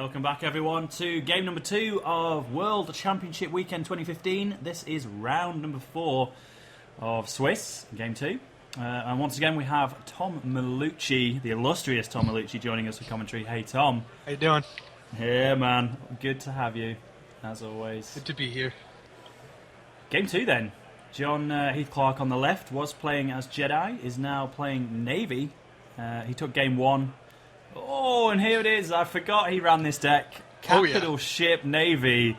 Welcome back, everyone, to game number 2 of World Championship Weekend 2015. This is round number 4 of Swiss, game 2. And once again, we have Tom Melucci, the illustrious Tom Melucci, joining us for commentary. Hey, Tom. How you doing? Yeah, man. Good to have you, as always. Good to be here. Game 2, then. John Heath-Clark on the left was playing as Jedi, is now playing Navy. He took game 1. Oh, and here it is. I forgot he ran this deck. Capital Ship Navy.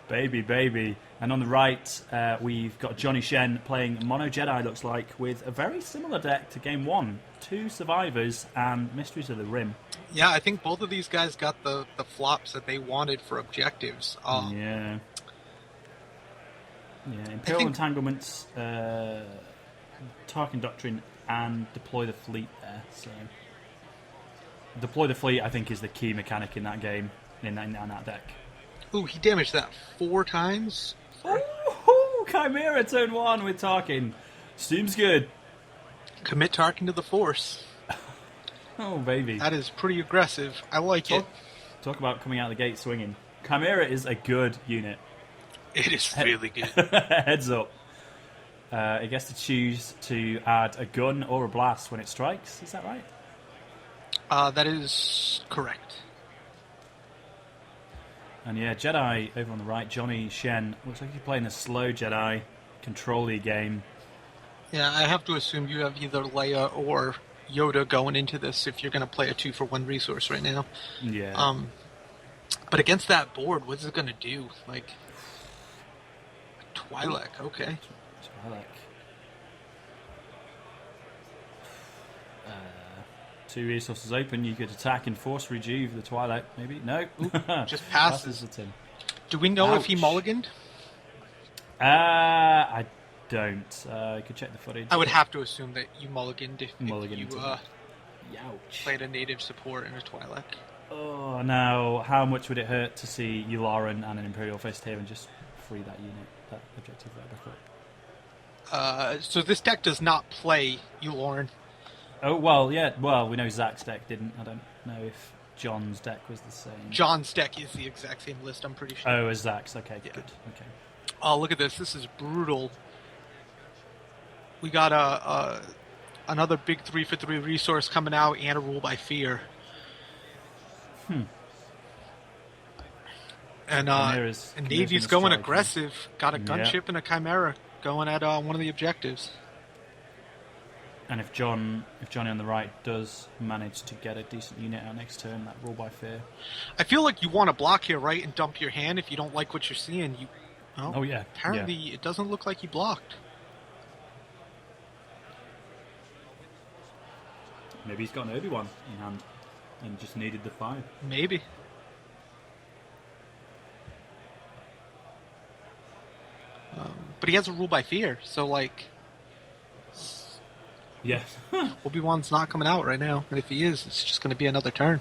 Baby, baby. And on the right, we've got Johnny Shen playing Mono Jedi, looks like, with a very similar deck to game 1. 2 Survivors and Mysteries of the Rim. Yeah, I think both of these guys got the flops that they wanted for objectives. Yeah, Imperial Entanglements, Tarkin Doctrine, and Deploy the Fleet there, so... Deploy the Fleet, I think, is the key mechanic in that game, in that deck. Ooh, he damaged that 4 times. Ooh, Chimera turn 1 with Tarkin. Seems good. Commit Tarkin to the Force. Oh, baby. That is pretty aggressive. I like it. Talk about coming out of the gate swinging. Chimera is a good unit. It is really good. Heads up. It gets to choose to add a gun or a blast when it strikes. Is that right? That is correct. And yeah, Jedi over on the right, Johnny Shen. Looks like he's playing a slow Jedi, control-y game. Yeah, I have to assume you have either Leia or Yoda going into this if you're going to play a 2-for-1 resource right now. Yeah. But against that board, what's it going to do? Like, Twi'lek, okay. Twi'lek. 2 resources open, you could attack and force rejuve the Twi'lek, maybe? No. Just passes. it in. Do we know Ouch. if he mulliganed? I don't. I could check the footage. I would have to assume that you mulliganed if you Youch. played a native support in a Twi'lek. Oh, now, how much would it hurt to see Yularen and an Imperial Fist here and just free that unit, that objective there back up? So this deck does not play Yularen. Oh, well, yeah. Well, we know Zach's deck didn't. I don't know if John's deck was the same. John's deck is the exact same list, I'm pretty sure. Oh, as Zach's. Okay, yeah. Good. Okay. Oh, look at this. This is brutal. We got another big 3-for-3 resource coming out and a rule by fear. And Navy's going aggressive. Got a gunship and a Chimera going at one of the objectives. And if Johnny on the right does manage to get a decent unit out next turn, that rule by fear. I feel like you want to block here, right, and dump your hand if you don't like what you're seeing. Oh yeah. Apparently, it doesn't look like he blocked. Maybe he's got an Obi-Wan in hand and just needed the 5. Maybe. But he has a rule by fear, so like. Yeah. Obi-Wan's not coming out right now, and if he is, it's just going to be another turn.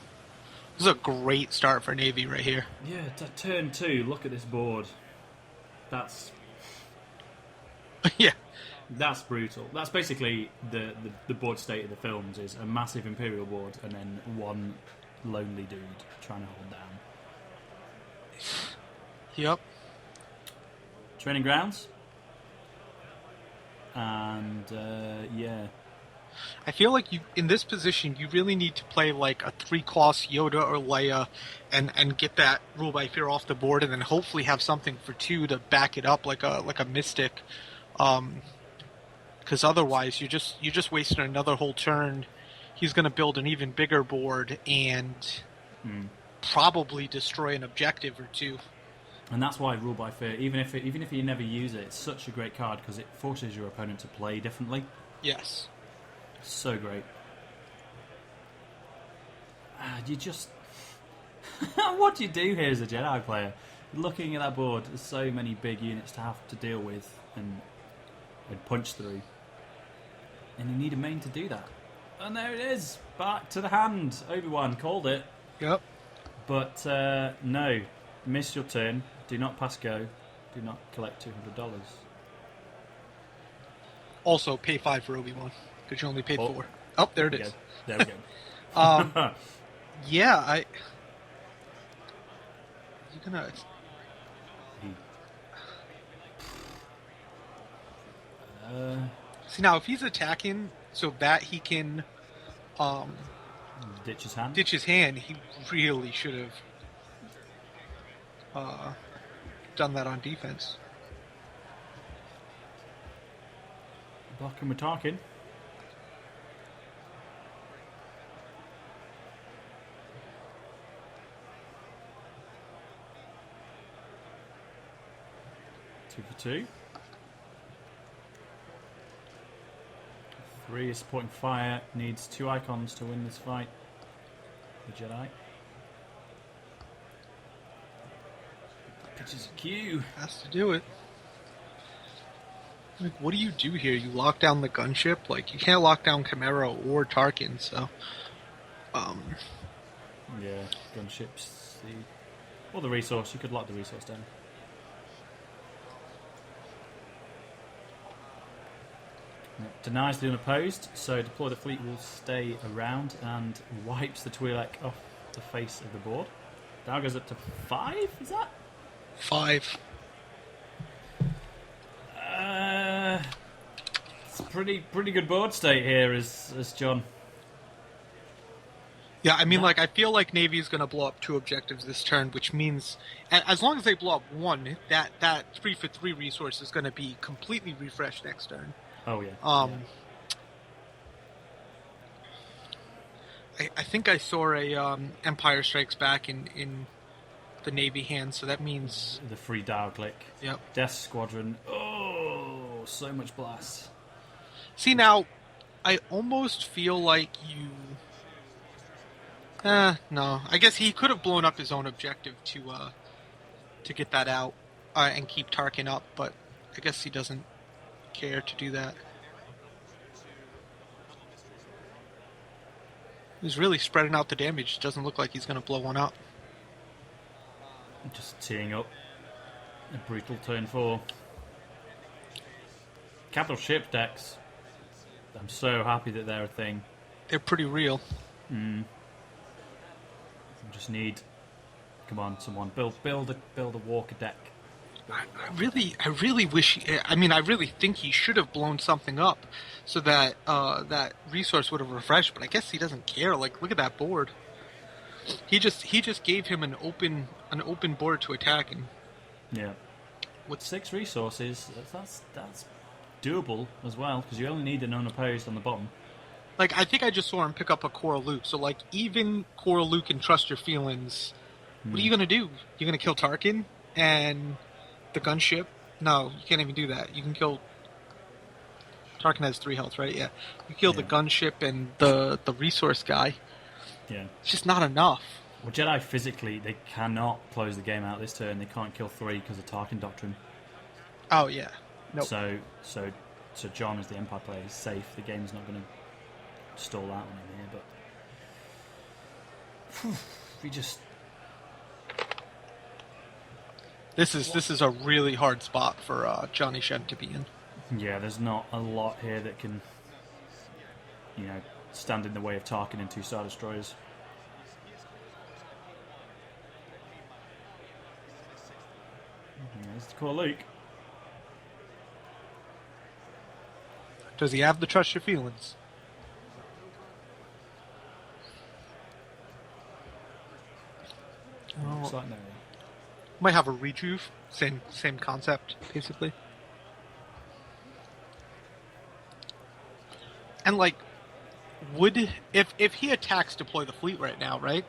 This is a great start for Navy right here. Yeah, turn 2, look at this board. That's... yeah. That's brutal. That's basically the board state of the films, is a massive Imperial board and then one lonely dude trying to hold down. Yep. Training grounds. And, yeah... I feel like you, in this position, you really need to play like a 3-cost Yoda or Leia and get that rule by fear off the board, and then hopefully have something for 2 to back it up, like a Mystic. Because otherwise, you're just wasting another whole turn. He's going to build an even bigger board and probably destroy an objective or 2. And that's why rule by fear, even if you never use it, it's such a great card because it forces your opponent to play differently. Yes. So great. You just... what do you do here as a Jedi player? Looking at that board, there's so many big units to have to deal with and punch through. And you need a main to do that. And there it is! Back to the hand! Obi-Wan called it. Yep. But, no. Miss your turn. Do not pass go. Do not collect $200. Also, pay 5 for Obi-Wan. Because you only paid 4. Oh, there it is. There we go. Yeah, gonna. He, See, now if he's attacking so that he can ditch his hand. ditch his hand, he really should have done that on defense. Blocking with Tarkin. Two for two. 3 is supporting fire. Needs 2 icons to win this fight. The Jedi. Pitches a Q. Has to do it. Like, what do you do here? You lock down the gunship? Like, you can't lock down Camaro or Tarkin, so... Yeah, gunships. Or the resource. You could lock the resource down. Denies the unopposed, so deploy the fleet will stay around and wipes the Twi'lek off the face of the board. Now goes up to 5, is that? 5. It's pretty good board state here as John. Yeah, I mean, like, I feel like Navy is going to blow up 2 objectives this turn, which means, as long as they blow up 1, that 3 for 3 resource is going to be completely refreshed next turn. Oh, yeah. I think I saw a Empire Strikes Back in the Navy hand, so that means... The free dial click. Yep. Death Squadron. Oh, so much blast. See, now, I almost feel like you... no. I guess he could have blown up his own objective to get that out and keep Tarkin up, but I guess he doesn't care to do that. He's really spreading out the damage. Doesn't look like he's going to blow one up. Just teeing up a brutal turn 4. Capital ship decks. I'm so happy that they're a thing. They're pretty real. I just need, come on, someone build a Walker deck. I really wish. I really think he should have blown something up, so that that resource would have refreshed. But I guess he doesn't care. Like, look at that board. He just gave him an open board to attack him. Yeah. With 6 resources, that's doable as well, because you only need an unopposed on the bottom. Like, I think I just saw him pick up a Coral Luke. So, like, even Coral Luke can trust your feelings. What are you gonna do? You're gonna kill Tarkin and the gunship? No, you can't even do that. You can kill... Tarkin has 3 health, right? Yeah. You kill the gunship and the resource guy. Yeah. It's just not enough. Well, Jedi physically, they cannot close the game out this turn. They can't kill 3 because of Tarkin Doctrine. Oh, yeah. Nope. So John, as the Empire player, is safe. The game's not going to stall out on him here, but... we just... This is a really hard spot for Johnny Shen to be in. Yeah, there's not a lot here that can, stand in the way of Tarkin and 2 Star Destroyers. There's the core Luke. Does he have the trust your feelings? Looks like no. Might have a rejuve. Same concept, basically. And like, if he attacks deploy the fleet right now, right?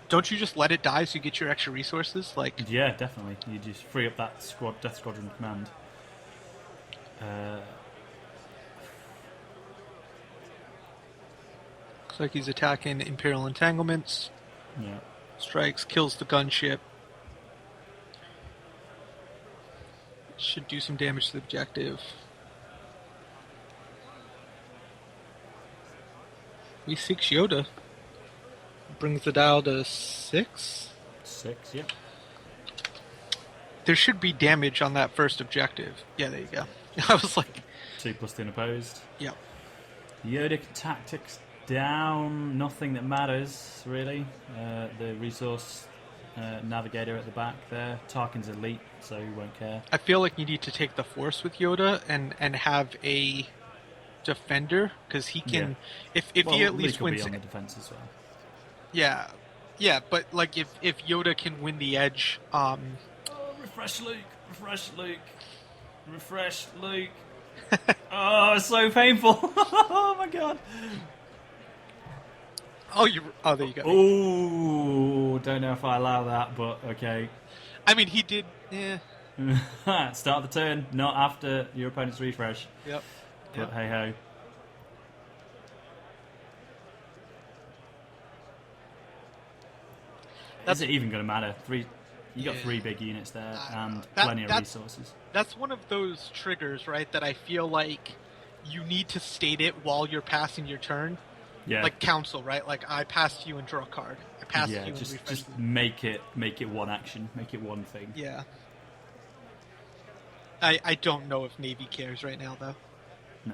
Don't you just let it die so you get your extra resources? Like, yeah, definitely. You just free up that Death Squadron command. Looks like he's attacking Imperial entanglements. Yeah. Strikes, kills the gunship. Should do some damage to the objective. V6 Yoda brings the dial to 6. 6, yep. There should be damage on that first objective. Yeah, there you go. I was like... 2 plus the unopposed. Yep. Yoda tactics down. Nothing that matters, really. The resource navigator at the back there. Tarkin's elite, so he won't care. I feel like you need to take the Force with Yoda and have a defender, because he can... Yeah. If he at least Luke will wins... be on the defense as well. Yeah, but like if Yoda can win the edge... Oh, refresh Luke! Refresh Luke! Refresh Luke! Oh, it's so painful! Oh my god! Oh, there you go. Oh, don't know if I allow that, but okay. I mean, he did... Yeah. Start the turn, not after your opponent's refresh. Yep. But hey ho. Is it even going to matter? You got 3 big units there and plenty of resources. That's one of those triggers, right? That I feel like you need to state it while you're passing your turn. Yeah. Like council, right? Like I passed you and draw a card. I passed you and refresh. Just make it one action. Make it one thing. Yeah. I don't know if Navy cares right now, though. No.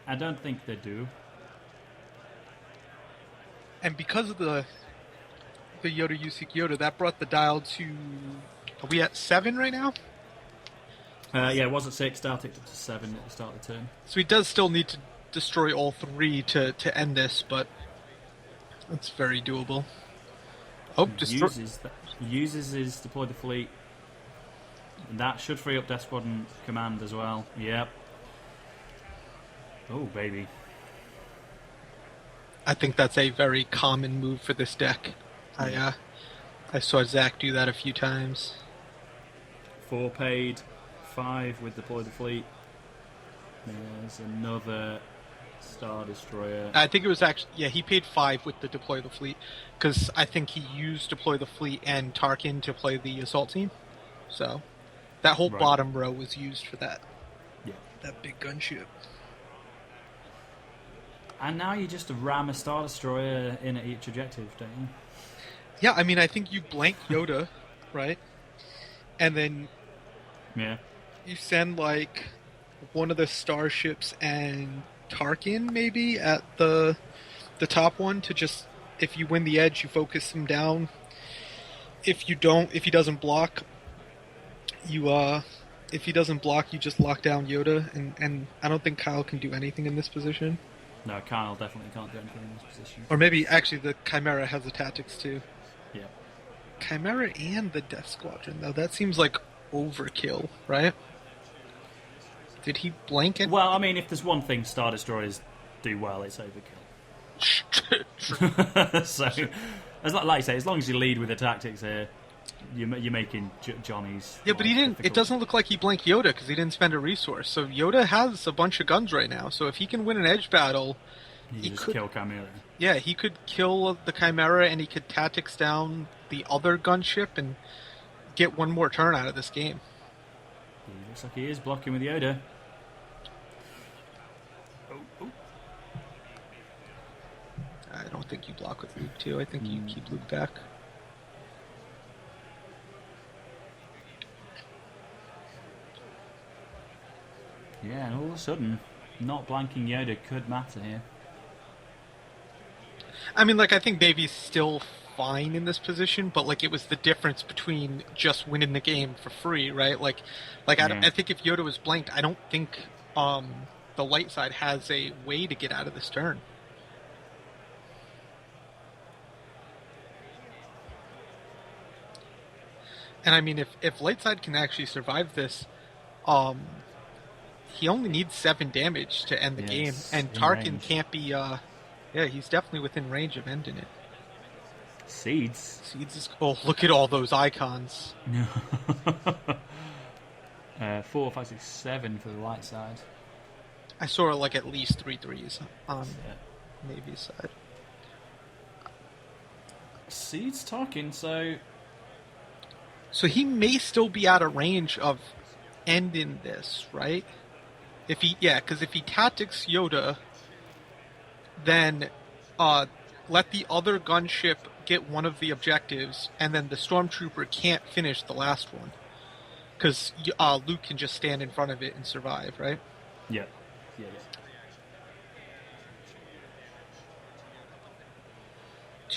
I don't think they do. And because of the Yoda Yusik Yoda, that brought the dial to... Are we at 7 right now? Yeah, it was at 6. Dial ticked up to 7 at the start of the turn. So he does still need to destroy all 3 to end this, but it's very doable. Oh, Uses his deploy the fleet. And that should free up Death Squadron command as well. Yep. Oh, baby. I think that's a very common move for this deck. I saw Zach do that a few times. 4 paid, 5 with deploy the fleet. There's another Star Destroyer. I think it was actually... Yeah, he paid 5 with the deploy the fleet, because I think he used deploy the fleet and Tarkin to play the assault team. So, that whole bottom row was used for that. Yeah. That big gunship. And now you just ram a Star Destroyer in at each objective, don't you? Yeah, I mean, I think you blank Yoda, right? And then you send, like, one of the starships and Tarkin, maybe, at the top one to just... If you win the edge, you focus him down. If he doesn't block, you just lock down Yoda, and I don't think Kyle can do anything in this position. No, Kyle definitely can't do anything in this position. Or maybe, actually, the Chimera has the tactics, too. Yeah. Chimera and the Death Squadron, though. That seems like overkill, right? Did he blank it? Well, I mean, if there's one thing Star Destroyers do well, it's overkill. So, like you say, as long as you lead with the tactics here, you're making Johnny's... Yeah, but he didn't. Difficult. It doesn't look like he blanked Yoda because he didn't spend a resource. So Yoda has a bunch of guns right now. So if he can win an edge battle, he could kill Chimera. Yeah, he could kill the Chimera, and he could tactics down the other gunship and get one more turn out of this game. He looks like he is blocking with Yoda. Oh. I don't think you block with Luke too. I think you keep Luke back. Yeah, and all of a sudden, not blanking Yoda could matter here. I mean, like, I think Navy's still fine in this position, but, like, it was the difference between just winning the game for free, right? Like, I think if Yoda was blanked, I don't think the light side has a way to get out of this turn. And, I mean, if light side can actually survive this, he only needs 7 damage to end the game, and Tarkin can't be... he's definitely within range of ending it. Seeds is... Oh, look at all those icons. 4, 5, 6, 7 for the light side. I saw like at least 3 3s on Navy's side. Seeds talking, so he may still be out of range of ending this, right? Because if he tactics Yoda, then let the other gunship get one of the objectives, and then the stormtrooper can't finish the last one, because Luke can just stand in front of it and survive, right? Yeah.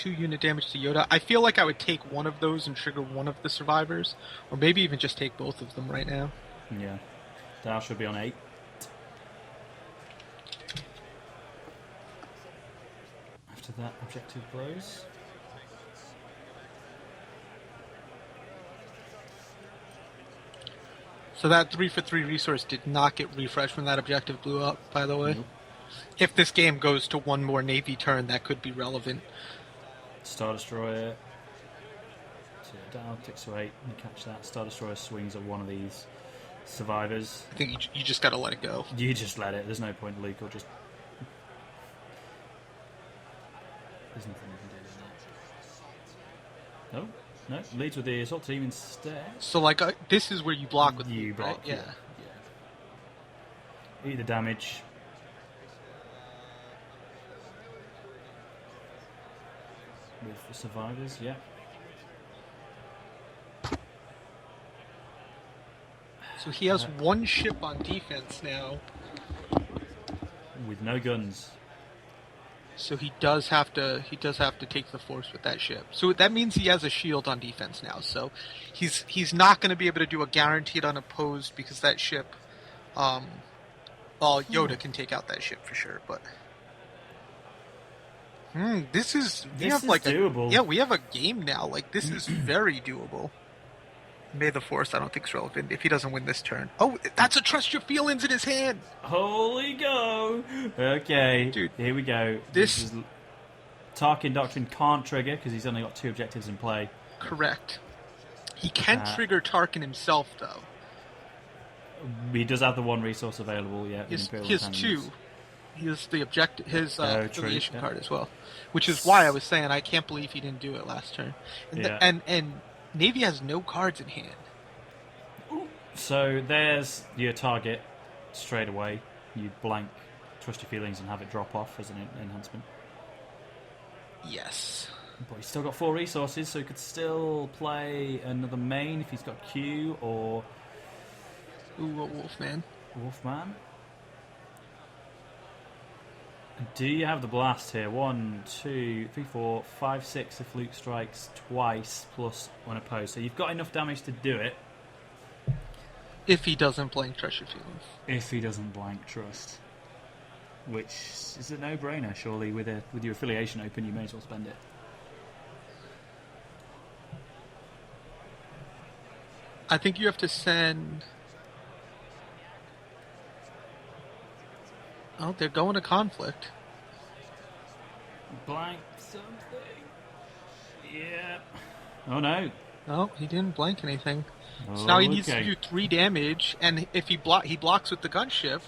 2 unit damage to Yoda. I feel like I would take one of those and trigger one of the survivors, or maybe even just take both of them right now. Yeah. Dow should be on 8. After that, objective blows. So that 3 for 3 resource did not get refreshed when that objective blew up, by the way. Nope. If this game goes to one more Navy turn, that could be relevant. Star Destroyer. So Dow ticks to 8. You catch that. Star Destroyer swings at one of these survivors. I think you just gotta let it go. You just let it. There's no point, Luke, or just... There's nothing you can do. No, leads with the assault team instead. So, like, this is where you block with you Luke, block, right? Yeah. Eat the damage. With the survivors, yeah. So he has one ship on defense now. With no guns. So he does have to take the force with that ship. So that means he has a shield on defense now. So he's not going to be able to do a guaranteed unopposed because that ship, well, Yoda can take out that ship for sure. But this is doable. Yeah, we have a game now. Like this is very doable. May the Force, I don't think is relevant if he doesn't win this turn. Oh, that's a Trust Your Feelings in his hand. Holy go! Okay, dude, here we go. This is Tarkin Doctrine can't trigger because he's only got 2 objectives in play. Correct. He can trigger Tarkin himself, though. He does have the 1 resource available, yeah. He has 2. He has the objective, his affiliation card as well, which is why I was saying I can't believe he didn't do it last turn. And, and Navy has no cards in hand. So there's your target straight away. You blank Trust Your Feelings and have it drop off as an enhancement. Yes. But he's still got 4 resources, so he could still play another main if he's got Q or... Ooh, a Wolfman. Wolfman. Do you have the blast here? 1, 2, 3, 4, 5, 6 if Luke strikes twice plus 1 opposed. So you've got enough damage to do it. If he doesn't blank Trust Your Feelings. If he doesn't blank Trust. Which is a no-brainer, surely. With your affiliation open, you may as well spend it. I think you have to send... Oh, they're going to conflict. Blank something. Yeah. Oh no. No, he didn't blank anything. So now he needs to do 3 damage, and if he blocks with the gunship,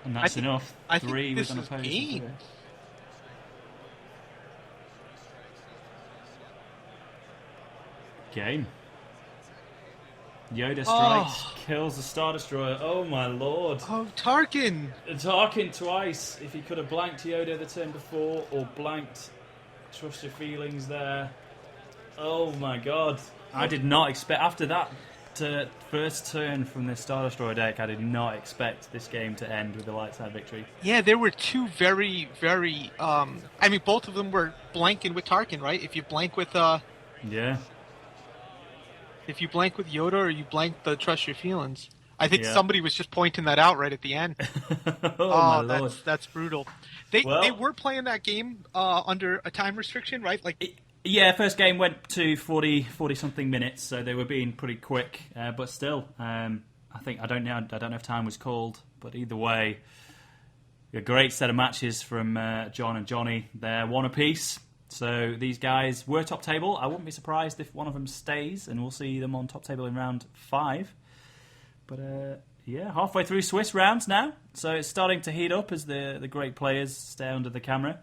and that's enough. I 3 think this with an is opposed. game. Game. Yoda strikes, kills the Star Destroyer. Oh my lord. Oh, Tarkin! Tarkin twice. If he could have blanked Yoda the turn before, or blanked Trust Your Feelings there. Oh my god. I did not expect, after that first turn from the Star Destroyer deck, I did not expect this game to end with a light side victory. Yeah, there were 2 very, very, I mean, both of them were blanking with Tarkin, right? If you blank with, Yeah. If you blank with Yoda or you blank the Trust Your Feelings. I think somebody was just pointing that out right at the end. my lord. That's brutal. They were playing that game under a time restriction, right? Yeah, first game went to 40 something minutes, so they were being pretty quick. But still, I don't know if time was called, but either way, a great set of matches from John and Johnny. They're 1 apiece. So these guys were top table. I wouldn't be surprised if one of them stays, and we'll see them on top table in round 5. But halfway through Swiss rounds now, so it's starting to heat up as the great players stay under the camera.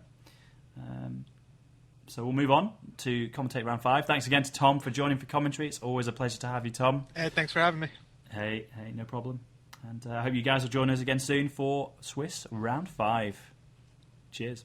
So we'll move on to commentate round 5. Thanks again to Tom for joining for commentary. It's always a pleasure to have you, Tom. Hey, thanks for having me. Hey, no problem. And I hope you guys will join us again soon for Swiss round 5. Cheers.